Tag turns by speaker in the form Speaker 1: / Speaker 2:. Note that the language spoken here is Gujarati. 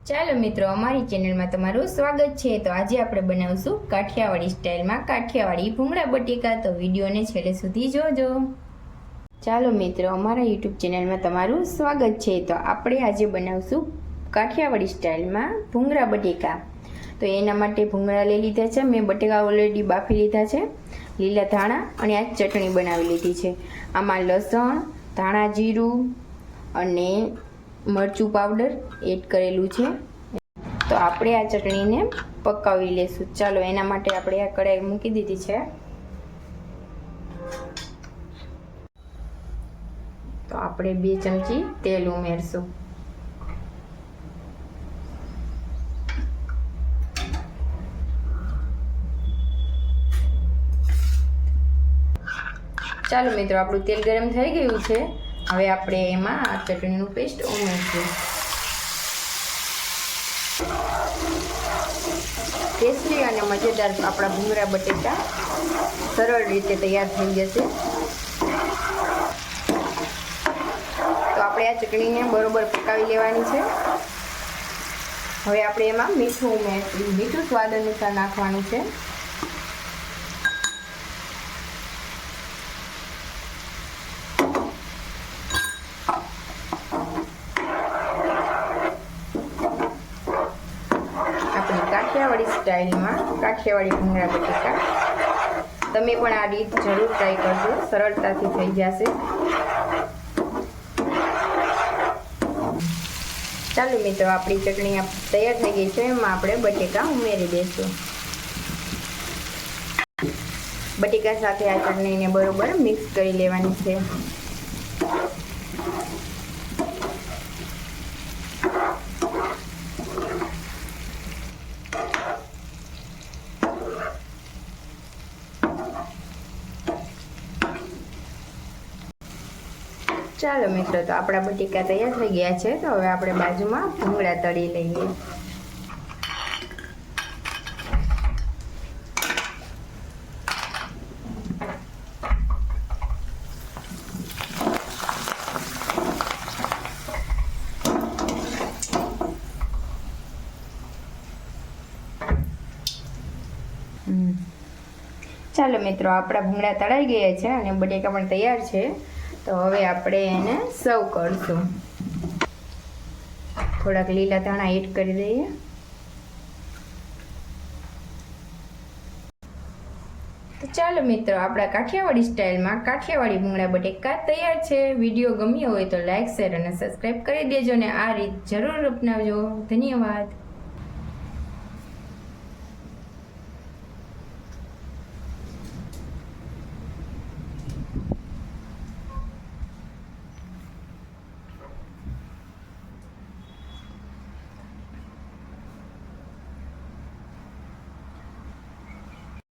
Speaker 1: ચાલો મિત્રો, અમારી ચેનલમાં તમારું સ્વાગત છે। તો આજે આપણે બનાવશું કાઠિયાવાડી સ્ટાઇલમાં કાઠિયાવાડી ભૂંગળા બટેકા। તો વિડીયોને છેલ્લે સુધી જોજો। ચાલો મિત્રો, અમારા યુટ્યુબ ચેનલમાં તમારું સ્વાગત છે। તો આપણે આજે બનાવશું કાઠિયાવાડી સ્ટાઇલમાં ભૂંગળા બટેકા। તો એના માટે ભૂંગળા લઈ લીધા છે। મેં બટેકા ઓલરેડી બાફી લીધા છે, લીલા ધાણા અને આ ચટણી બનાવી લીધી છે। આમાં લસણ, ધાણા જીરું અને મરચું પાવડર એડ કરેલું છે। તો આપણે આ ચટણીને પકાવી લેશું। ચાલો, એના માટે આપણે આ કઢાઈ મૂકી દીધી છે। તો આપણે 2 ચમચી તેલ ઉમેરશું। ચાલો મિત્રો, આપણું તેલ ગરમ થઈ ગયું છે। હવે આપણે એમાં આ ચટણીનું પેસ્ટ ઉમેરશું। ટેસ્ટી અને મજેદાર આપણા ભૂંગળા બટેકા સરળ રીતે તૈયાર થઈ જશે। તો આપણે આ ચટણીને બરોબર પકાવી લેવાની છે। હવે આપણે એમાં મીઠું ઉમેરશું। મીઠું સ્વાદ અનુસાર નાખવાનું છે। કાઠિયાવાડી સ્ટાઇલમાં કાઠિયાવાડી ભૂંગળા બટેકા તમે પણ આ રીત જરૂર ટ્રાય કરજો, સરળતાથી થઈ જશે। ચાલો મિત્રો, આપણી ચટણી તૈયાર થઈ ગઈ છે। એમાં આપણે બટેકા ઉમેરી દઈશું। બટેકા સાથે આ ચટણીને બરોબર મિક્સ કરી લેવાની છે। ચાલો મિત્રો, તો આપણા બટેકા તૈયાર થઈ ગયા છે। તો હવે આપણે બાજુમાં ભૂંગળા તળી લઈએ। ચાલો મિત્રો, આપણા ભૂંગળા તળાઈ ગયા છે અને બટેકા પણ તૈયાર છે। તો હવે આપણે એને સર્વ કરશું। થોડાક લીલા ધાણા એડ કરી દઈએ। તો ચાલો મિત્રો, આપણા કાઠિયાવાડી સ્ટાઇલમાં કાઠિયાવાડી ભૂંગળા બટેકા તૈયાર છે। વિડીયો ગમ્યો હોય તો લાઈક, શેર અને સબસ્ક્રાઈબ કરી દેજો અને આ રીત જરૂર અપનાવજો। ધન્યવાદ।